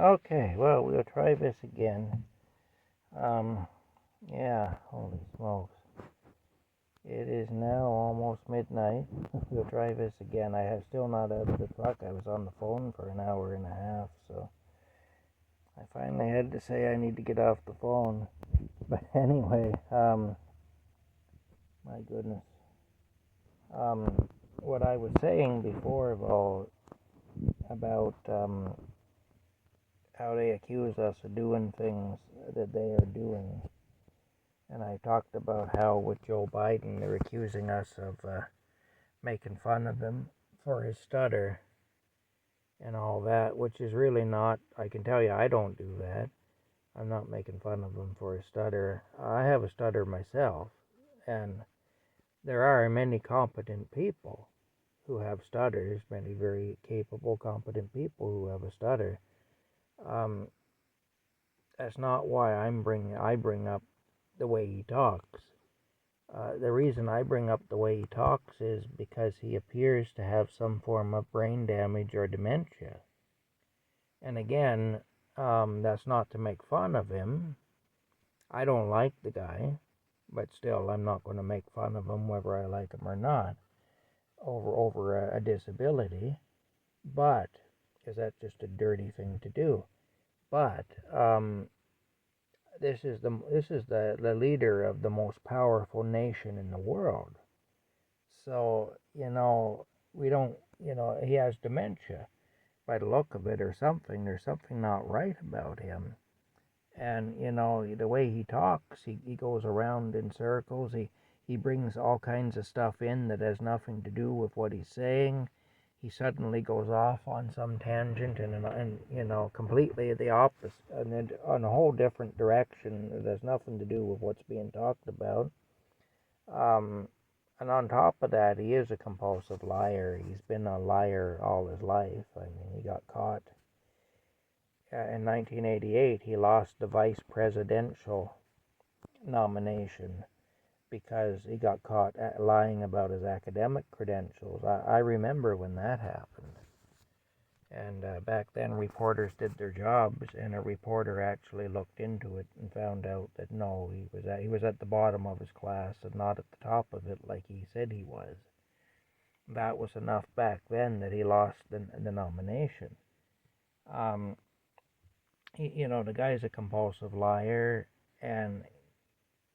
Okay, well, we'll try this again. Um, yeah, holy smokes. It is now almost midnight. We'll try this again. I have still not out of the truck. I was on the phone for an hour and a half, so I finally had to say I need to get off the phone. But anyway, my goodness. What I was saying before about how they accuse us of doing things that they are doing. And I talked about how with Joe Biden they're accusing us of making fun of him for his stutter and all that, which is really not. I can tell you I don't do that. I'm not making fun of him for his stutter. I have a stutter myself, and there are many competent people who have stutters, many very capable, competent people who have a stutter. Um, that's not why I bring up the way he talks. The reason I bring up the way he talks is because he appears to have some form of brain damage or dementia. And again, that's not to make fun of him. I don't like the guy, but still, I'm not going to make fun of him whether I like him or not over a disability. But because that's just a dirty thing to do. But this is the leader of the most powerful nation in the world. So, we don't, he has dementia by the look of it or something. There's something not right about him. And, the way he talks, he goes around in circles. He brings all kinds of stuff in that has nothing to do with what he's saying. He suddenly goes off on some tangent and completely the opposite, and then on a whole different direction that has nothing to do with what's being talked about. Um, and on top of that, he is a compulsive liar. He's been a liar all his life. I mean, he got caught in 1988. He lost the vice presidential nomination because he got caught lying about his academic credentials. I remember when that happened. And back then, reporters did their jobs, and a reporter actually looked into it and found out that no, he was at the bottom of his class and not at the top of it like he said he was. That was enough back then that he lost the nomination. Um, the guy's a compulsive liar, and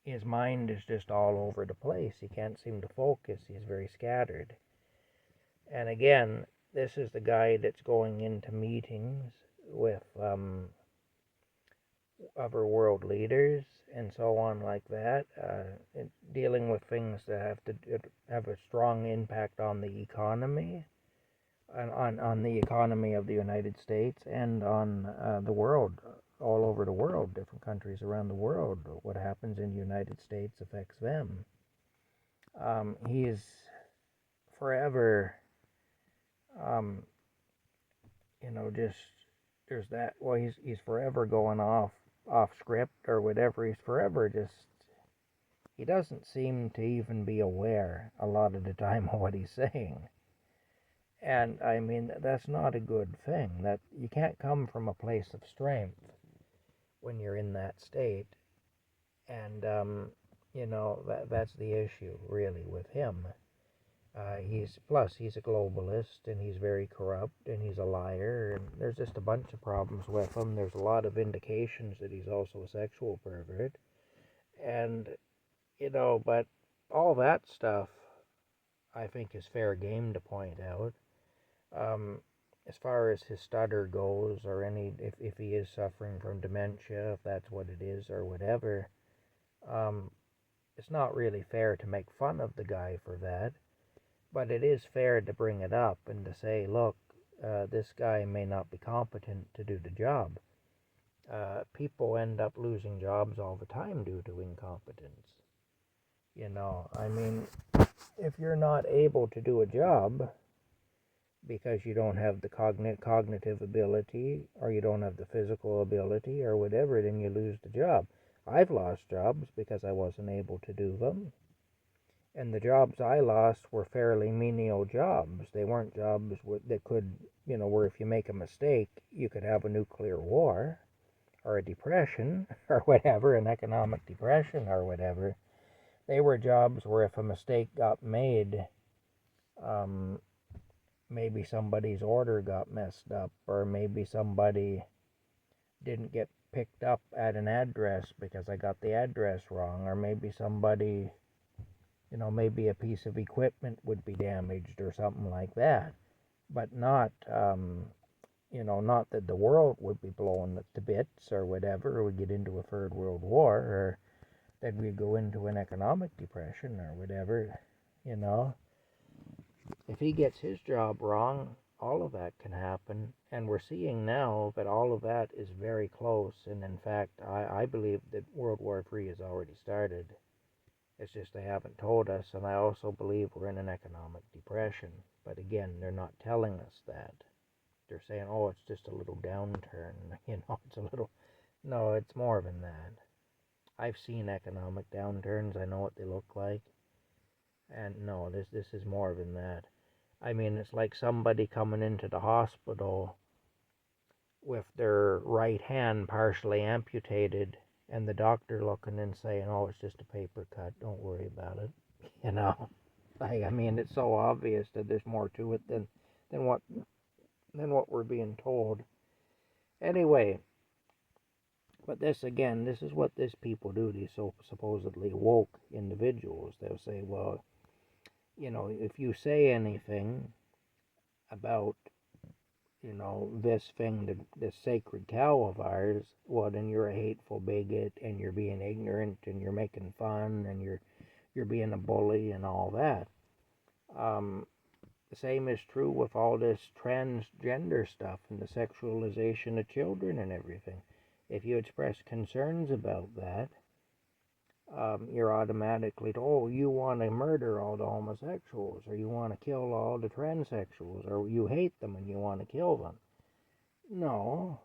his mind is just all over the place. He can't seem to focus. He's very scattered. And again, this is the guy that's going into meetings with other world leaders and so on like that, dealing with things that have a strong impact on the economy, on the economy of the United States and on the world, all over the world, different countries around the world. What happens in the United States affects them. He is forever, um, just there's that. Well, he's forever going off script or whatever. He's forever just. He doesn't seem to even be aware a lot of the time of what he's saying. And I mean, that's not a good thing. That you can't come from a place of strength when you're in that state. And that's the issue really with him. He's a globalist, and he's very corrupt, and he's a liar, and there's just a bunch of problems with him. There's a lot of indications that he's also a sexual pervert, and but all that stuff I think is fair game to point out. Um, as far as his stutter goes, or if he is suffering from dementia, if that's what it is, or whatever, um, it's not really fair to make fun of the guy for that. But it is fair to bring it up and to say, look, this guy may not be competent to do the job. People end up losing jobs all the time due to incompetence. I mean, if you're not able to do a job because you don't have the cognitive ability or you don't have the physical ability or whatever, then you lose the job. I've lost jobs because I wasn't able to do them. And the jobs I lost were fairly menial jobs. They weren't jobs that could, where if you make a mistake, you could have a nuclear war or a depression or whatever, an economic depression or whatever. They were jobs where if a mistake got made, um, maybe somebody's order got messed up, or maybe somebody didn't get picked up at an address because I got the address wrong, or maybe somebody, maybe a piece of equipment would be damaged or something like that. But not, not that the world would be blown to bits or whatever, or we get into a third world war, or that we go into an economic depression or whatever, you know. If he gets his job wrong, all of that can happen. And we're seeing now that all of that is very close. And in fact, I believe that World War III has already started. It's just they haven't told us. And I also believe we're in an economic depression. But again, they're not telling us that. They're saying, oh, it's just a little downturn. It's a little. No, it's more than that. I've seen economic downturns. I know what they look like. And no, this is more than that. I mean, it's like somebody coming into the hospital with their right hand partially amputated, and the doctor looking and saying, "Oh, it's just a paper cut. Don't worry about it." You know, I mean, it's so obvious that there's more to it than what we're being told. Anyway, but this again, this is what these people do. These so supposedly woke individuals. They'll say, "Well, if you say anything about, this thing, this sacred cow of ours, well, then you're a hateful bigot, and you're being ignorant, and you're making fun, and you're being a bully, and all that." The same is true with all this transgender stuff and the sexualization of children and everything. If you express concerns about that, you're automatically told, oh, you want to murder all the homosexuals, or you want to kill all the transsexuals, or you hate them and you want to kill them. No,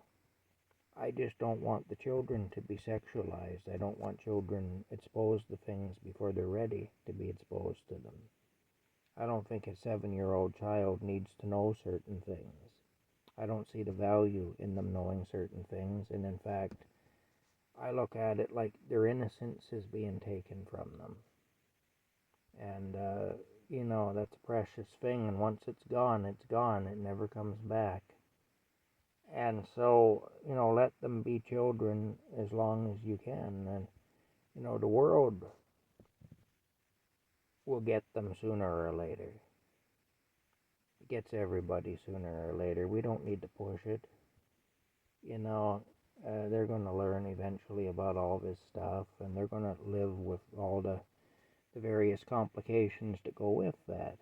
I just don't want the children to be sexualized. I don't want children exposed to things before they're ready to be exposed to them. I don't think a 7-year-old child needs to know certain things. I don't see the value in them knowing certain things, and in fact, I look at it like their innocence is being taken from them. And, that's a precious thing, and once it's gone, it's gone. It never comes back. And so, let them be children as long as you can. And, the world will get them sooner or later. It gets everybody sooner or later. We don't need to push it. They're going to learn eventually about all this stuff, and they're going to live with all the various complications that go with that.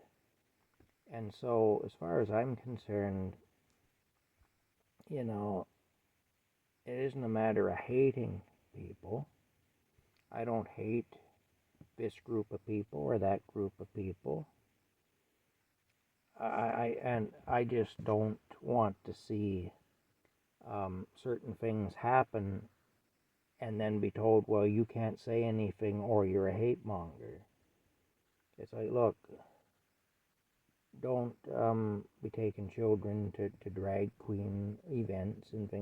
And so, as far as I'm concerned, it isn't a matter of hating people. I don't hate this group of people or that group of people. I just don't want to see certain things happen and then be told, well, you can't say anything or you're a hate monger. It's like, look, don't be taking children to drag queen events and things